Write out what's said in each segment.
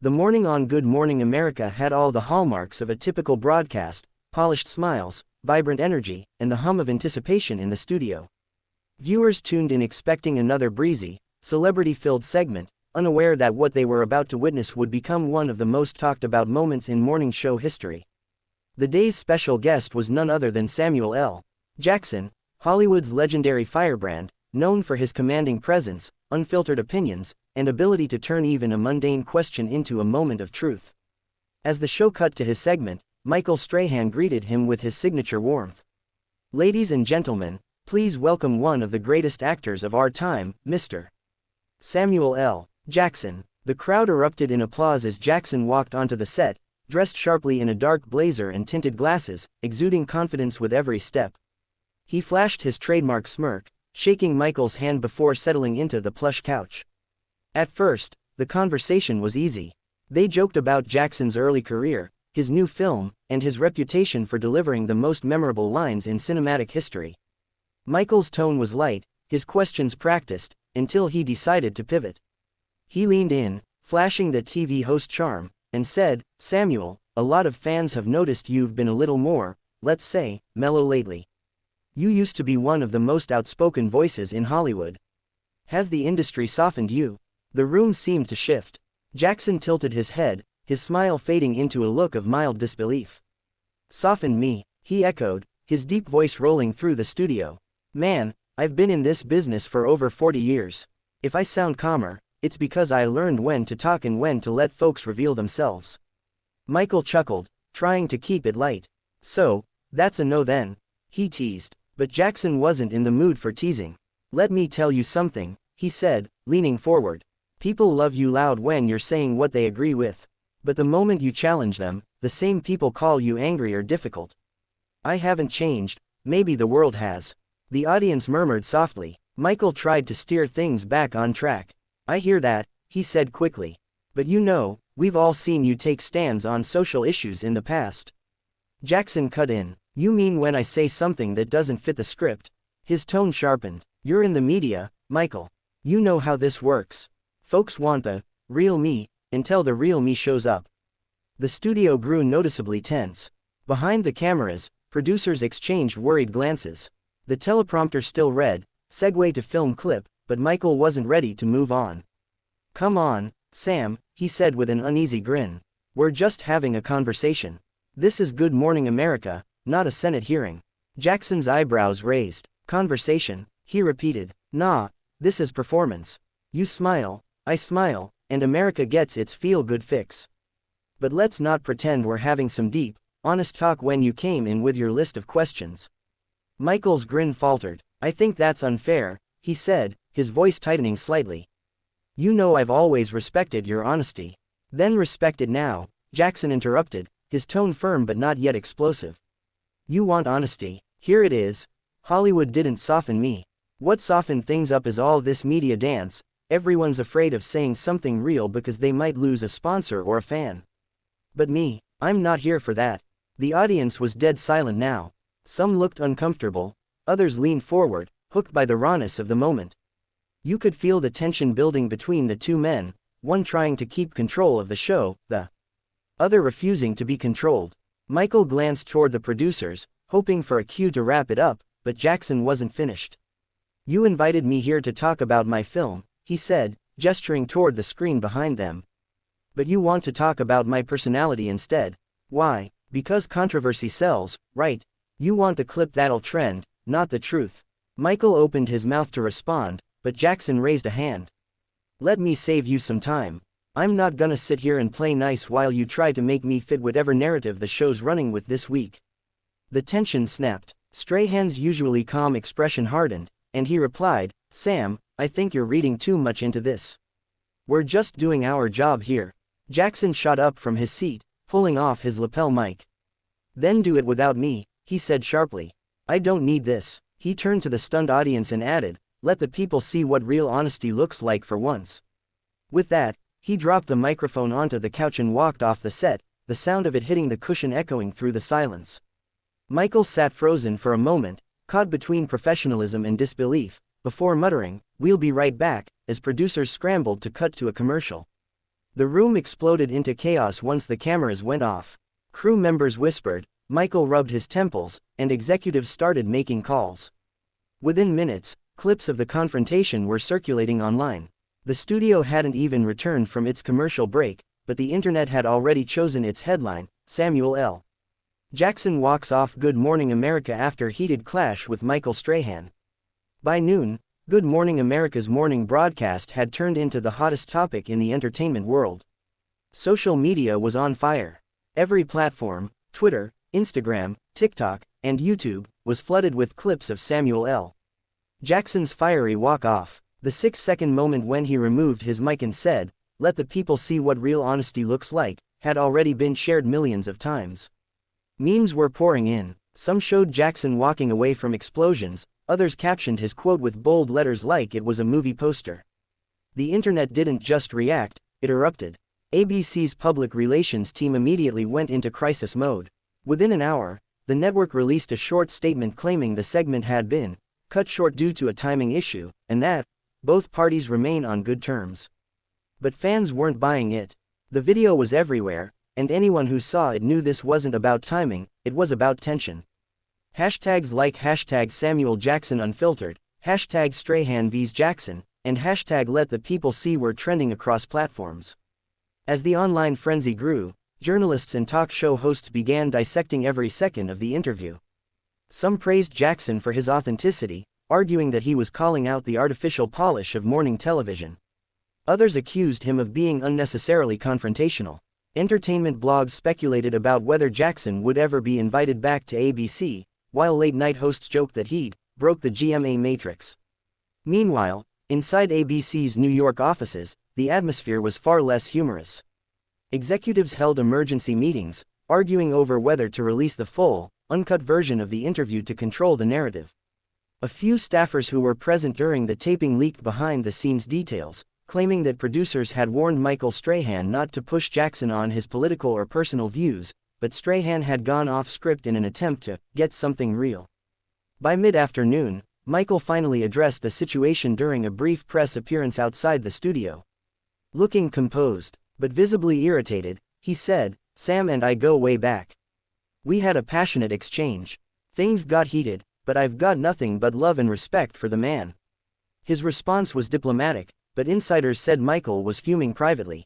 The morning on Good Morning America had all the hallmarks of a typical broadcast: polished smiles, vibrant energy, and the hum of anticipation in the studio. Viewers tuned in expecting another breezy, celebrity-filled segment, unaware that what they were about to witness would become one of the most talked-about moments in morning show history. The day's special guest was none other than Samuel L. Jackson, Hollywood's legendary firebrand, known for his commanding presence, unfiltered opinions, and ability to turn even a mundane question into a moment of truth. As the show cut to his segment, Michael Strahan greeted him with his signature warmth. "Ladies and gentlemen, please welcome one of the greatest actors of our time, Mr. Samuel L. Jackson." The crowd erupted in applause as Jackson walked onto the set, dressed sharply in a dark blazer and tinted glasses, exuding confidence with every step. He flashed his trademark smirk, shaking Michael's hand before settling into the plush couch. At first, the conversation was easy. They joked about Jackson's early career, his new film, and his reputation for delivering the most memorable lines in cinematic history. Michael's tone was light, his questions practiced, until he decided to pivot. He leaned in, flashing the TV host charm, and said, "Samuel, a lot of fans have noticed you've been a little more, let's say, mellow lately. You used to be one of the most outspoken voices in Hollywood. Has the industry softened you?" The room seemed to shift. Jackson tilted his head, his smile fading into a look of mild disbelief. "Softened me," he echoed, his deep voice rolling through the studio. "Man, I've been in this business for over 40 years. If I sound calmer, it's because I learned when to talk and when to let folks reveal themselves." Michael chuckled, trying to keep it light. "So, that's a no then," he teased. But Jackson wasn't in the mood for teasing. "Let me tell you something," he said, leaning forward. "People love you loud when you're saying what they agree with. But the moment you challenge them, the same people call you angry or difficult. I haven't changed, maybe the world has." The audience murmured softly. Michael tried to steer things back on track. "I hear that," he said quickly. "But you know, we've all seen you take stands on social issues in the past." Jackson cut in. "You mean when I say something that doesn't fit the script?" His tone sharpened. "You're in the media, Michael. You know how this works. Folks want the real me until the real me shows up." The studio grew noticeably tense. Behind the cameras, producers exchanged worried glances. The teleprompter still read, "Segue to film clip," but Michael wasn't ready to move on. "Come on, Sam," he said with an uneasy grin. "We're just having a conversation. This is Good Morning America, not a Senate hearing." Jackson's eyebrows raised. "Conversation," he repeated. "Nah, this is performance. You smile, I smile, and America gets its feel-good fix. But let's not pretend we're having some deep, honest talk when you came in with your list of questions." Michael's grin faltered. "I think that's unfair," he said, his voice tightening slightly. "You know I've always respected your honesty." "Then respect it now," Jackson interrupted, his tone firm but not yet explosive. "You want honesty? Here it is. Hollywood didn't soften me. What softened things up is all this media dance. Everyone's afraid of saying something real because they might lose a sponsor or a fan. But me, I'm not here for that." The audience was dead silent now. Some looked uncomfortable, others leaned forward, hooked by the rawness of the moment. You could feel the tension building between the two men, one trying to keep control of the show, the other refusing to be controlled. Michael glanced toward the producers, hoping for a cue to wrap it up, but Jackson wasn't finished. "You invited me here to talk about my film," he said, gesturing toward the screen behind them. "But you want to talk about my personality instead. Why? Because controversy sells, right? You want the clip that'll trend, not the truth." Michael opened his mouth to respond, but Jackson raised a hand. "Let me save you some time. I'm not gonna sit here and play nice while you try to make me fit whatever narrative the show's running with this week." The tension snapped. Strahan's usually calm expression hardened, and he replied, "Sam, I think you're reading too much into this. We're just doing our job here." Jackson shot up from his seat, pulling off his lapel mic. "Then do it without me," he said sharply. "I don't need this." He turned to the stunned audience and added, "Let the people see what real honesty looks like for once." With that, he dropped the microphone onto the couch and walked off the set, the sound of it hitting the cushion echoing through the silence. Michael sat frozen for a moment, caught between professionalism and disbelief, before muttering, "We'll be right back," as producers scrambled to cut to a commercial. The room exploded into chaos once the cameras went off. Crew members whispered, Michael rubbed his temples, and executives started making calls. Within minutes, clips of the confrontation were circulating online. The studio hadn't even returned from its commercial break, but the internet had already chosen its headline, Samuel L. Jackson walks off Good Morning America after heated clash with Michael Strahan. By noon, Good Morning America's morning broadcast had turned into the hottest topic in the entertainment world. Social media was on fire. Every platform, Twitter, Instagram, TikTok, and YouTube, was flooded with clips of Samuel L. Jackson's fiery walk-off, the 6-second moment when he removed his mic and said, "Let the people see what real honesty looks like," had already been shared millions of times. Memes were pouring in. Some showed Jackson walking away from explosions, others captioned his quote with bold letters like it was a movie poster. The internet didn't just react, it erupted. ABC's public relations team immediately went into crisis mode. Within an hour, the network released a short statement claiming the segment had been cut short due to a timing issue, and that both parties remain on good terms. But fans weren't buying it. The video was everywhere, and anyone who saw it knew this wasn't about timing, it was about tension. Hashtags like hashtag Samuel Jackson Unfiltered, hashtag Strahan vs Jackson, and hashtag Let the People See were trending across platforms. As the online frenzy grew, journalists and talk show hosts began dissecting every second of the interview. Some praised Jackson for his authenticity, arguing that he was calling out the artificial polish of morning television. Others accused him of being unnecessarily confrontational. Entertainment blogs speculated about whether Jackson would ever be invited back to ABC, while late-night hosts joked that he'd broke the GMA matrix. Meanwhile, inside ABC's New York offices, the atmosphere was far less humorous. Executives held emergency meetings, arguing over whether to release the full, uncut version of the interview to control the narrative. A few staffers who were present during the taping leaked behind-the-scenes details, claiming that producers had warned Michael Strahan not to push Jackson on his political or personal views, but Strahan had gone off script in an attempt to get something real. By mid-afternoon, Michael finally addressed the situation during a brief press appearance outside the studio. Looking composed, but visibly irritated, he said, "Sam and I go way back. We had a passionate exchange. Things got heated, but I've got nothing but love and respect for the man." His response was diplomatic, but insiders said Michael was fuming privately.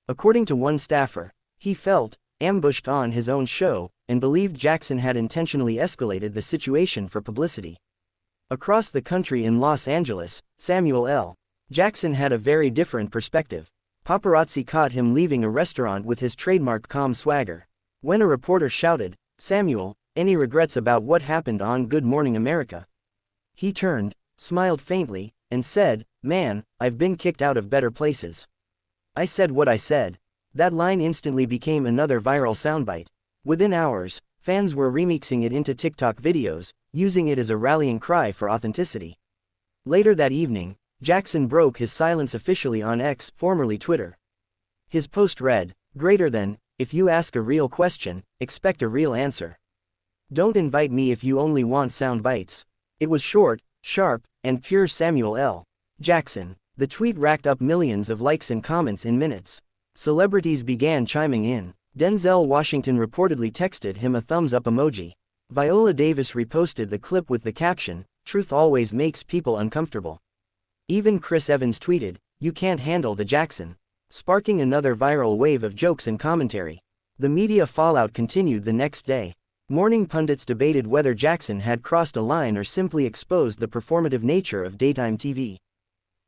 According to one staffer, he felt ambushed on his own show, and believed Jackson had intentionally escalated the situation for publicity. Across the country in Los Angeles, Samuel L. Jackson had a very different perspective. Paparazzi caught him leaving a restaurant with his trademark calm swagger. When a reporter shouted, "Samuel, any regrets about what happened on Good Morning America?" he turned, smiled faintly, and said, "Man, I've been kicked out of better places. I said what I said." That line instantly became another viral soundbite. Within hours, fans were remixing it into TikTok videos, using it as a rallying cry for authenticity. Later that evening, Jackson broke his silence officially on X, formerly Twitter. His post read, "Greater than, if you ask a real question, expect a real answer. Don't invite me if you only want sound bites." It was short, sharp, and pure Samuel L. Jackson. The tweet racked up millions of likes and comments in minutes. Celebrities began chiming in. Denzel Washington reportedly texted him a thumbs-up emoji. Viola Davis reposted the clip with the caption, "Truth always makes people uncomfortable." Even Chris Evans tweeted, "You can't handle the Jackson," sparking another viral wave of jokes and commentary. The media fallout continued the next day. Morning pundits debated whether Jackson had crossed a line or simply exposed the performative nature of daytime TV.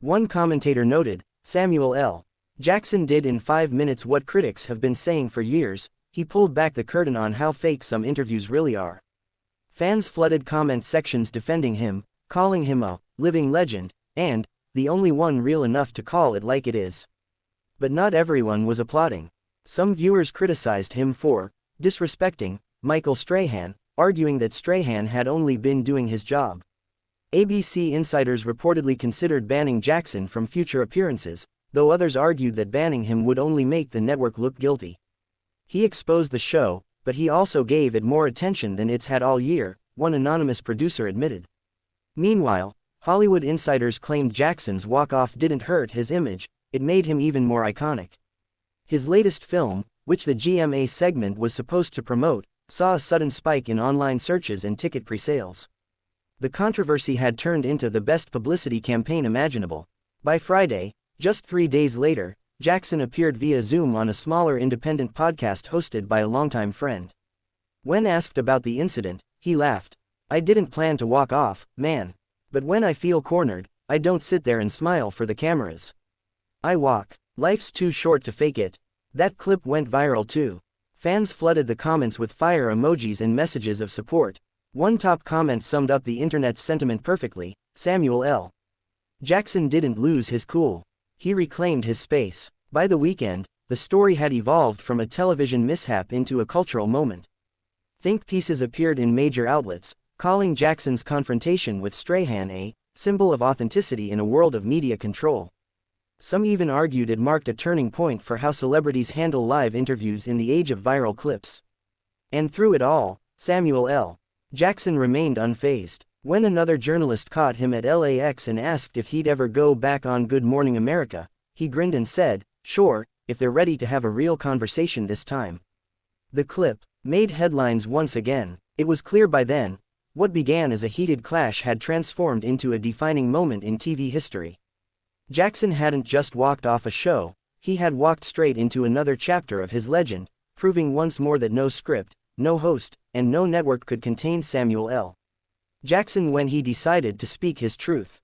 One commentator noted, "Samuel L. Jackson did in 5 minutes what critics have been saying for years, he pulled back the curtain on how fake some interviews really are." Fans flooded comment sections defending him, calling him a living legend, and the only one real enough to call it like it is. But not everyone was applauding. Some viewers criticized him for disrespecting Michael Strahan, arguing that Strahan had only been doing his job. ABC insiders reportedly considered banning Jackson from future appearances, though others argued that banning him would only make the network look guilty. He exposed the show, but he also gave it more attention than it's had all year, one anonymous producer admitted. Meanwhile, Hollywood insiders claimed Jackson's walk-off didn't hurt his image, it made him even more iconic. His latest film, which the GMA segment was supposed to promote, saw a sudden spike in online searches and ticket pre-sales. The controversy had turned into the best publicity campaign imaginable. By Friday, just 3 days later, Jackson appeared via Zoom on a smaller independent podcast hosted by a longtime friend. When asked about the incident, he laughed. "I didn't plan to walk off, man. But when I feel cornered, I don't sit there and smile for the cameras. I walk. Life's too short to fake it." That clip went viral too. Fans flooded the comments with fire emojis and messages of support. One top comment summed up the internet's sentiment perfectly: Samuel L. Jackson didn't lose his cool. He reclaimed his space. By the weekend, the story had evolved from a television mishap into a cultural moment. Think pieces appeared in major outlets, calling Jackson's confrontation with Strahan a symbol of authenticity in a world of media control. Some even argued it marked a turning point for how celebrities handle live interviews in the age of viral clips. And through it all, Samuel L. Jackson remained unfazed. When another journalist caught him at LAX and asked if he'd ever go back on Good Morning America, he grinned and said, "Sure, if they're ready to have a real conversation this time." The clip made headlines once again. It was clear by then, what began as a heated clash had transformed into a defining moment in TV history. Jackson hadn't just walked off a show, he had walked straight into another chapter of his legend, proving once more that no script, no host, and no network could contain Samuel L. Jackson when he decided to speak his truth.